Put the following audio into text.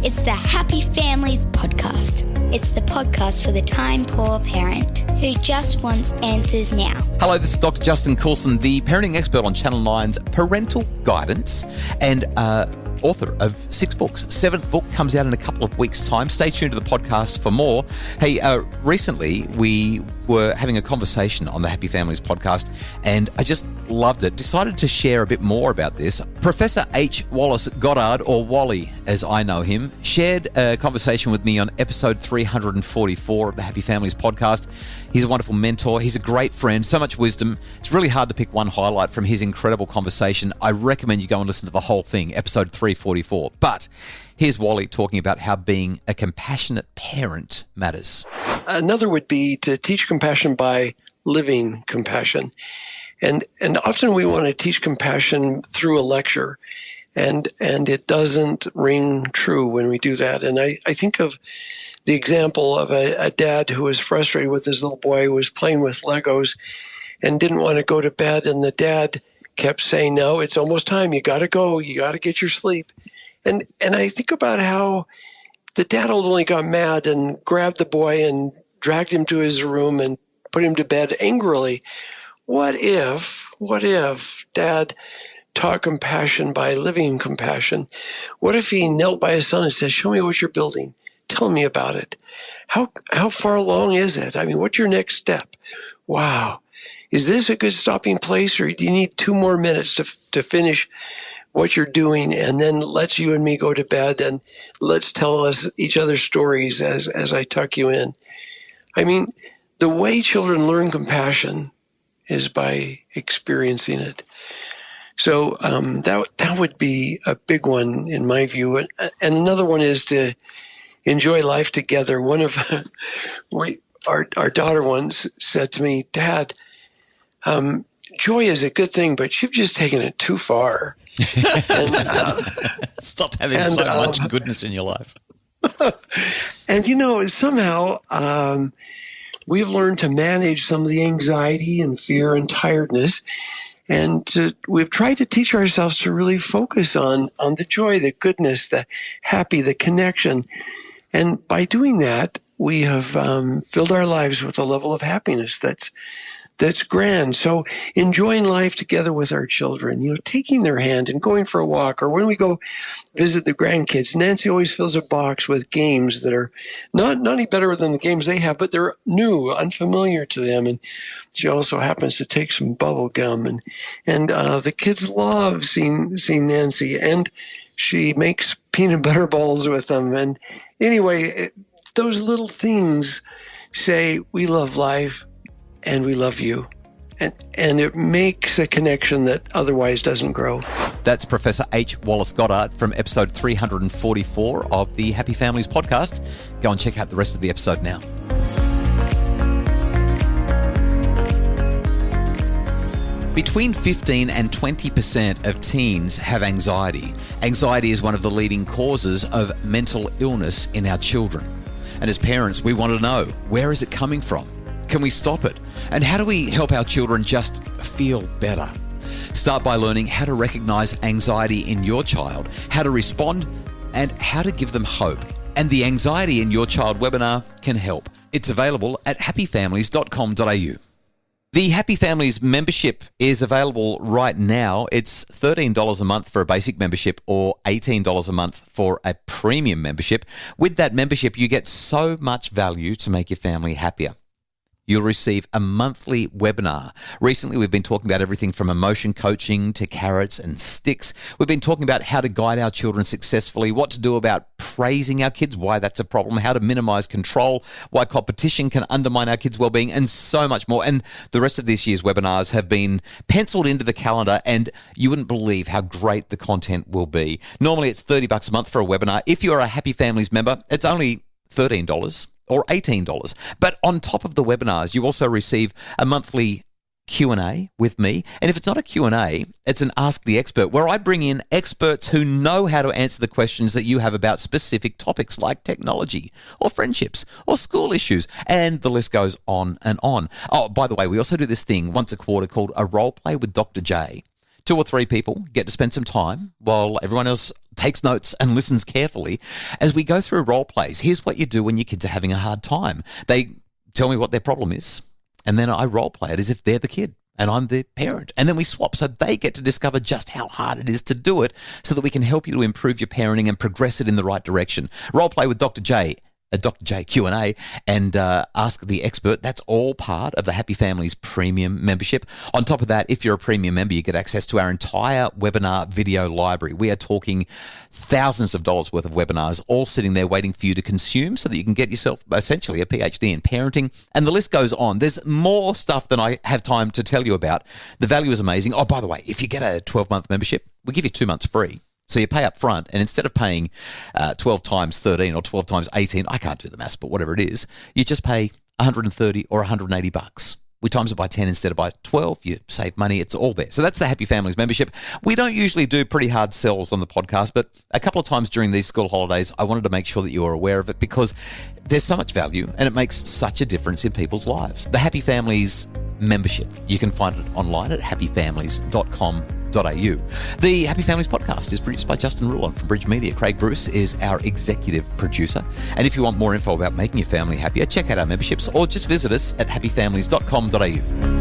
It's the Happy Families podcast. It's the podcast for the time-poor parent who just wants answers now. Hello, this is Dr. Justin Coulson, the parenting expert on Channel 9's Parental Guidance and author of 6 books. 7th book comes out in a couple of weeks' time. Stay tuned to the podcast for more. Hey, recently we were having a conversation on the Happy Families podcast, and I just loved it. Decided to share a bit more about this. Professor H. Wallace Goddard, or Wally as I know him, shared a conversation with me on episode 344 of the Happy Families podcast. He's a wonderful mentor. He's a great friend, so much wisdom. It's really hard to pick one highlight from his incredible conversation. I recommend you go and listen to the whole thing, episode 344. But here's Wally talking about how being a compassionate parent matters. Another would be to teach compassion by living compassion. And often we want to teach compassion through a lecture, and it doesn't ring true when we do that. And I think of the example of a dad who was frustrated with his little boy who was playing with Legos and didn't want to go to bed, and the dad kept saying, "No, it's almost time. You got to go. You got to get your sleep." And I think about how the dad ultimately got mad and grabbed the boy and dragged him to his room and put him to bed angrily. What if Dad taught compassion by living compassion? What if he knelt by his son and said, "Show me what you're building. Tell me about it. How far along is it? I mean, what's your next step? Wow. Is this a good stopping place, or do you need 2 more minutes to finish what you're doing, and then let's you and me go to bed, and let's tell us each other stories as I tuck you in." I mean, the way children learn compassion is by experiencing it. So that would be a big one in my view. And another one is to enjoy life together. One of our daughter once said to me, "Dad, joy is a good thing, but you've just taken it too far." Stop having so much goodness in your life. And, somehow we've learned to manage some of the anxiety and fear and tiredness. And we've tried to teach ourselves to really focus on the joy, the goodness, the happy, the connection. And by doing that, we have filled our lives with a level of happiness that's grand. So enjoying life together with our children, taking their hand and going for a walk, or when we go visit the grandkids, Nancy always fills a box with games that are not any better than the games they have, but they're new, unfamiliar to them. And she also happens to take some bubble gum, and the kids love seeing Nancy, and she makes peanut butter balls with them. And anyway, those little things say we love life and we love you. And it makes a connection that otherwise doesn't grow. That's Professor H. Wallace Goddard from episode 344 of the Happy Families podcast. Go and check out the rest of the episode now. Between 15 and 20% of teens have anxiety. Anxiety is one of the leading causes of mental illness in our children. And as parents, we want to know, where is it coming from? Can we stop it? And how do we help our children just feel better? Start by learning how to recognize anxiety in your child, how to respond, and how to give them hope. And the Anxiety in Your Child webinar can help. It's available at happyfamilies.com.au. The Happy Families membership is available right now. It's $13 a month for a basic membership or $18 a month for a premium membership. With that membership, you get so much value to make your family happier. You'll receive a monthly webinar. Recently, we've been talking about everything from emotion coaching to carrots and sticks. We've been talking about how to guide our children successfully, what to do about praising our kids, why that's a problem, how to minimize control, why competition can undermine our kids' well-being, and so much more. And the rest of this year's webinars have been penciled into the calendar, and you wouldn't believe how great the content will be. Normally, it's $30 a month for a webinar. If you're a Happy Families member, it's only $13. Or $18. But on top of the webinars, you also receive a monthly Q&A with me. And if it's not a Q&A, it's an Ask the Expert, where I bring in experts who know how to answer the questions that you have about specific topics like technology or friendships or school issues. And the list goes on and on. Oh, by the way, we also do this thing once a quarter called a role play with Dr. J. 2 or 3 people get to spend some time while everyone else takes notes and listens carefully as we go through role plays. Here's what you do when your kids are having a hard time. They tell me what their problem is, and then I role play it as if they're the kid and I'm the parent. And then we swap so they get to discover just how hard it is to do it so that we can help you to improve your parenting and progress it in the right direction. Role play with Dr. J. Dr. J Q&A and Ask the Expert. That's all part of the Happy Families Premium membership. On top of that, if you're a premium member, you get access to our entire webinar video library. We are talking thousands of dollars worth of webinars, all sitting there waiting for you to consume so that you can get yourself essentially a PhD in parenting. And the list goes on. There's more stuff than I have time to tell you about. The value is amazing. Oh, by the way, if you get a 12-month membership, we give you 2 months free. So you pay up front, and instead of paying 12 times 13 or 12 times 18, I can't do the maths, but whatever it is, you just pay 130 or 180 bucks. We times it by 10 instead of by 12. You save money. It's all there. So that's the Happy Families membership. We don't usually do pretty hard sells on the podcast, but a couple of times during these school holidays, I wanted to make sure that you are aware of it because there's so much value and it makes such a difference in people's lives. The Happy Families membership. You can find it online at happyfamilies.com.au. The Happy Families podcast is produced by Justin Rulon from Bridge Media. Craig Bruce is our executive producer. And if you want more info about making your family happier, check out our memberships or just visit us at happyfamilies.com.au.